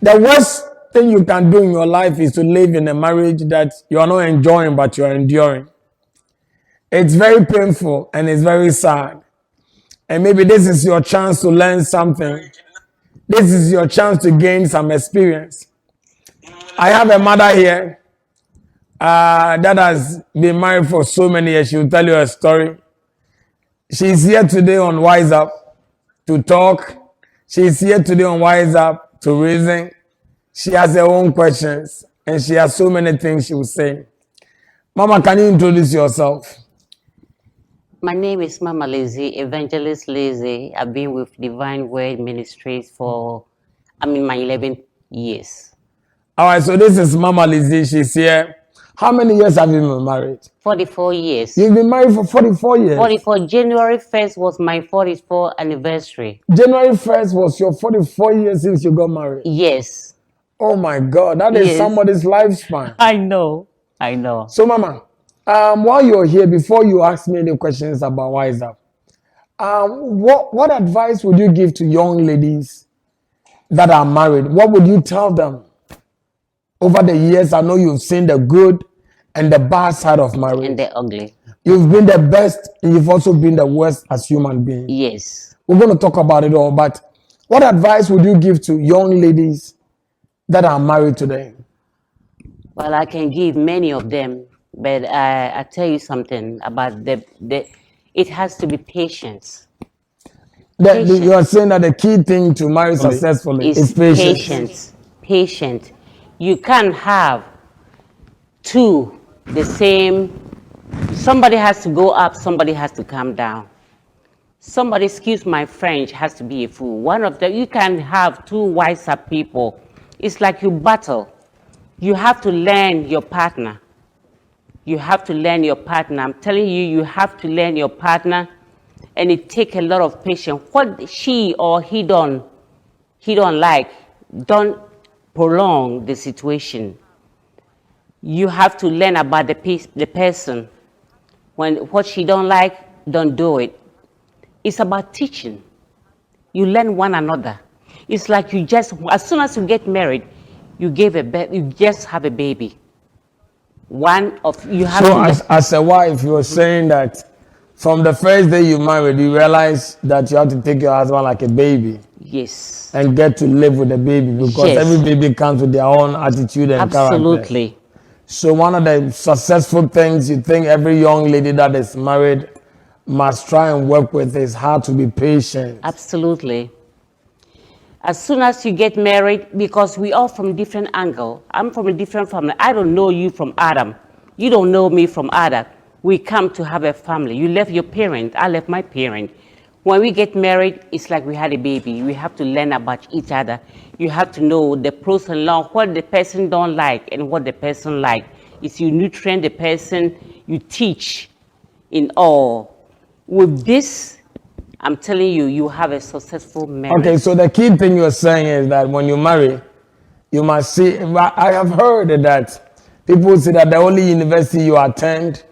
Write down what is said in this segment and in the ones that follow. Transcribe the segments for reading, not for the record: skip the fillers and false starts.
The worst thing you can do in your life is to live in a marriage that you are not enjoying, but you are enduring. It's very painful and it's very sad. And maybe this is your chance to learn something. This is your chance to gain some experience. I have a mother here that has been married for so many years. She will tell you a story. She's here today on Wise Up to talk. She's here today on Wise Up to reason. She has her own questions and she has so many things she will say. Mama, can you introduce yourself? My name is Mama Lizzie, Evangelist Lizzie. I've been with Divine Word Ministries for, my 11th years. All right, so this is Mama Lizzie. She's here. How many years have you been married? 44 years. You've been married for 44 years? 44. January 1st was my 44th anniversary. January 1st was your 44 years since you got married? Yes. Oh my God, that is somebody's lifespan. I know. So Mama, while you're here, before you ask me any questions about Wise Up, what advice would you give to young ladies that are married? What would you tell them? Over the years, I know you've seen the good and the bad side of marriage. And the ugly. You've been the best and you've also been the worst as human beings. Yes. We're going to talk about it all, but what advice would you give to young ladies that are married today? Well, I can give many of them, but I tell you something about it has to be patience. You are saying that the key thing to marry successfully is patience. Patience. You can't have two the same. Somebody has to go up, somebody has to come down. Somebody, excuse my French, has to be a fool. One of them, you can have two wiser people. It's like you battle. You have to learn your partner. You have to learn your partner. I'm telling you, you have to learn your partner, and it takes a lot of patience. What she or he don't like, don't prolong the situation. You have to learn about the person. When what she don't like, don't do it. It's about teaching. You learn one another. It's like you just, as soon as you get married, you just have a baby. As a wife, you're saying that from the first day you married, you realize that you have to take your husband like a baby. Yes. And get to live with the baby, because every baby comes with their own attitude and character. Absolutely. So one of the successful things you think every young lady that is married must try and work with is how to be patient. Absolutely. As soon as you get married, because we are from different angle. I'm from a different family. I don't know you from Adam. You don't know me from Adam. We come to have a family. You left your parent. I left my parent. When we get married, it's like we had a baby. We have to learn about each other. You have to know the pros and cons, what the person don't like and what the person like. It's you nutrient the person, you teach in all. With this, I'm telling you, you have a successful marriage. Okay, so the key thing you're saying is that when you marry, you must see, I have heard that people say that the only university you attend,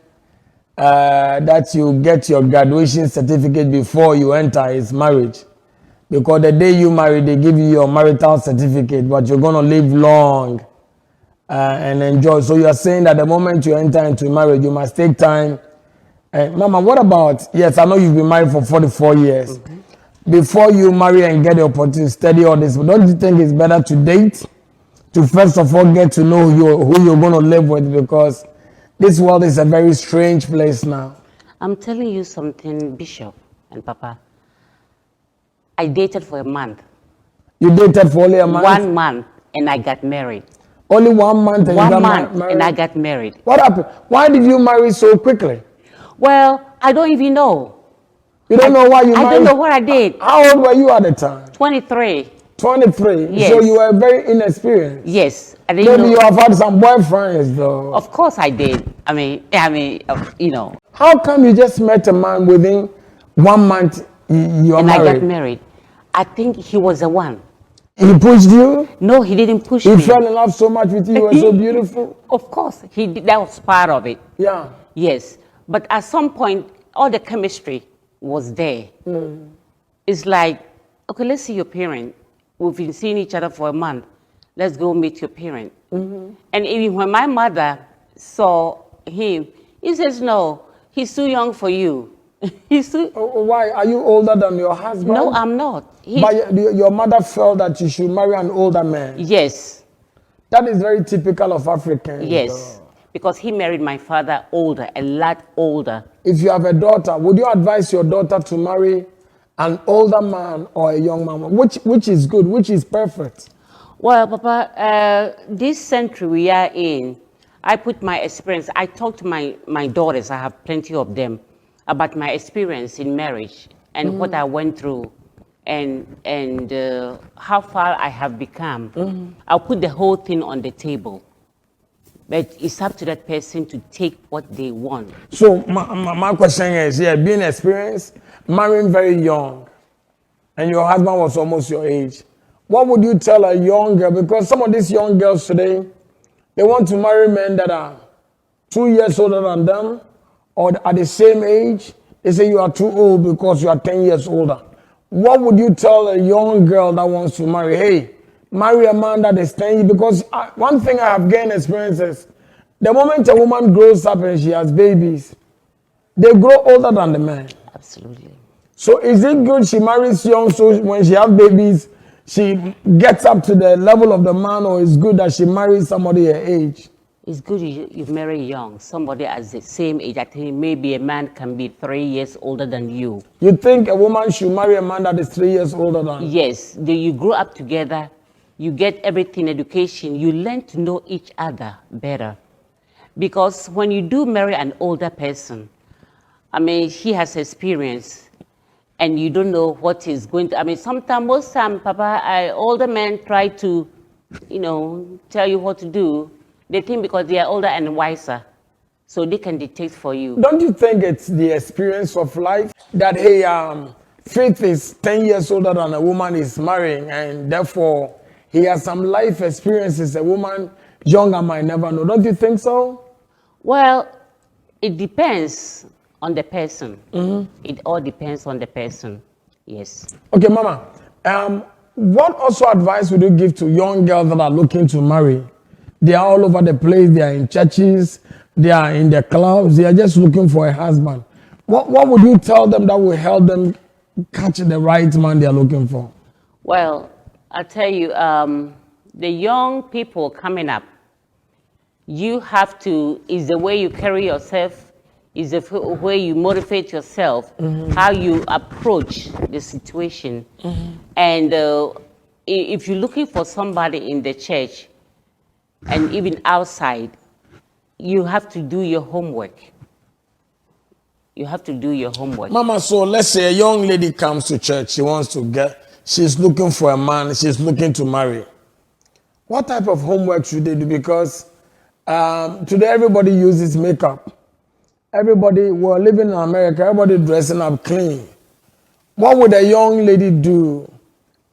that you get your graduation certificate before you enter is marriage. Because the day you marry, they give you your marital certificate, but you're going to live long and enjoy. So you're saying that the moment you enter into marriage, you must take time. Mama, what about, yes, I know you've been married for 44 years. Mm-hmm. Before you marry and get the opportunity to study all this, but don't you think it's better to date? To first of all get to know who you're going to live with, because this world is a very strange place now. I'm telling you something, Bishop and Papa. I dated for a month. You dated for only a month? 1 month, and I got married. Only 1 month and 1 month, and I got married. What happened? Why did you marry so quickly? Well, I don't even know. You don't know why you married? I don't know what I did. How old were you at the time? 23. 23? Yes. So you were very inexperienced? Yes. Maybe you have had some boyfriends though. Of course I did. I mean, you know. How come you just met a man within 1 month you are married? And I got married. I think he was the one. He pushed you? No, he didn't push me. He fell in love so much with you. You were so beautiful? Of course. That was part of it. Yeah. Yes. But at some point, all the chemistry was there. It's like, okay, let's see your parent. We've been seeing each other for a month. let's go meet your parent. And even when my mother saw him, he says, no, he's too young for you. He's too... Why? Are you older than your husband? No, I'm not. But your mother felt that you should marry an older man. Yes. That is very typical of Africans. Yes. Because he married my father older, a lot older. If you have a daughter, would you advise your daughter to marry an older man or a young man? Which is good? Which is perfect? Well, Papa, this century we are in, I put my experience, I talk to my daughters, I have plenty of them, about my experience in marriage and what I went through and how far I have become. I'll put the whole thing on the table. But it's up to that person to take what they want. So my question is, being experienced, marrying very young, and your husband was almost your age. What would you tell a young girl? Because some of these young girls today, they want to marry men that are 2 years older than them, or at the same age. They say you are too old because you are 10 years older. What would you tell a young girl that wants to marry? Hey, marry a man that is 10 years. Because one thing I have gained experience is, the moment a woman grows up and she has babies, they grow older than the man. Absolutely. So is it good she marries young, so when she has babies, she gets up to the level of the man, or is good that she marries somebody her age? It's good you marry young, somebody at the same age. I think maybe a man can be 3 years older than you. You think a woman should marry a man that is 3 years older than? Yes, you grow up together, you get everything, education, you learn to know each other better. Because when you do marry an older person, I mean, she has experience, and you don't know what is going to, I mean, most time, Papa, older men try to, tell you what to do. They think because they are older and wiser, so they can dictate for you. Don't you think it's the experience of life that, hey, Faith is 10 years older than a woman is marrying, and therefore he has some life experiences a woman younger might never know. Don't you think so? Well, it depends on the person. It all depends on the person. Yes. Okay, Mama. What also advice would you give to young girls that are looking to marry? They are all over the place. They are in churches. They are in the clubs. They are just looking for a husband. What would you tell them that will help them catch the right man they are looking for? Well, I tell you, the young people coming up, you have to, is the way you carry yourself, is the way you motivate yourself, how you approach the situation. And if you're looking for somebody in the church and even outside, you have to do your homework. You have to do your homework. Mama, so let's say a young lady comes to church, she's looking for a man, she's looking to marry. What type of homework should they do? Because today everybody uses makeup. Everybody, we're living in America, everybody dressing up clean. What would a young lady do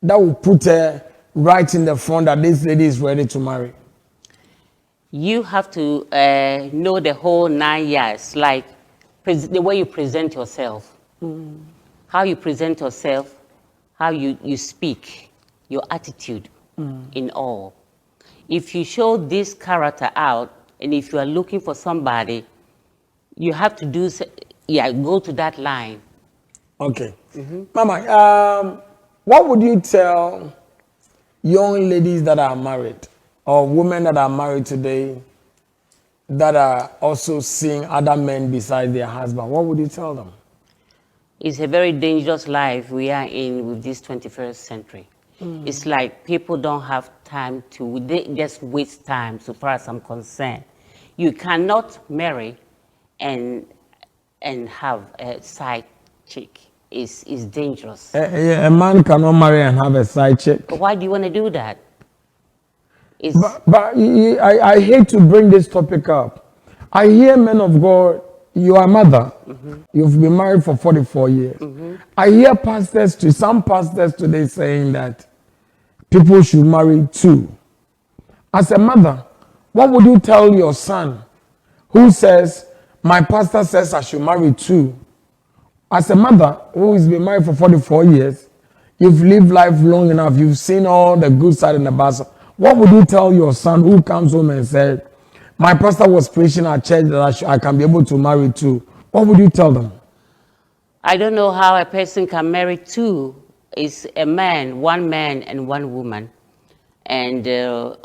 that would put her right in the front that this lady is ready to marry? You have to know the whole 9 years, like the way you present yourself, how you present yourself, how you speak, your attitude in all. If you show this character out, and if you are looking for somebody, you have to go to that line. Okay. Mama, what would you tell young ladies that are married, or women that are married today, that are also seeing other men besides their husband? What would you tell them? It's a very dangerous life we are in with this 21st century. It's like people don't have time they just waste time, so far as I'm concerned. You cannot marry and have a side chick. It's dangerous. A man cannot marry and have a side chick. But why do you want to do that? But I hate to bring this topic up. I hear men of God, you are a mother. You've been married for 44 years. I hear some pastors today saying that people should marry two. As a mother, what would you tell your son who says, my pastor says I should marry two? As a mother who has been married for 44 years, you've lived life long enough, you've seen all the good side and the bad side. What would you tell your son who comes home and said, my pastor was preaching at church that I can be able to marry two? What would you tell them? I don't know how a person can marry two. It's a man, one man and one woman. And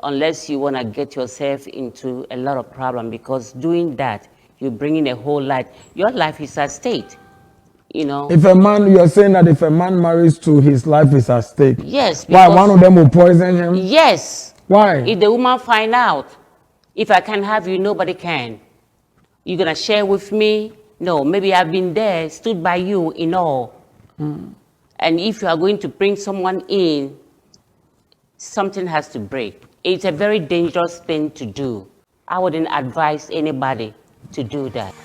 unless you want to get yourself into a lot of problem, because doing that, you're bringing a whole life. Your life is at stake, you know. If a man, you're saying that if a man marries two, his life is at stake. Yes. Why? One of them will poison him? Yes. Why? If the woman find out, if I can have you, nobody can. You're going to share with me? No, maybe I've been there, stood by you in all. And if you are going to bring someone in, something has to break. It's a very dangerous thing to do. I wouldn't advise anybody to do that.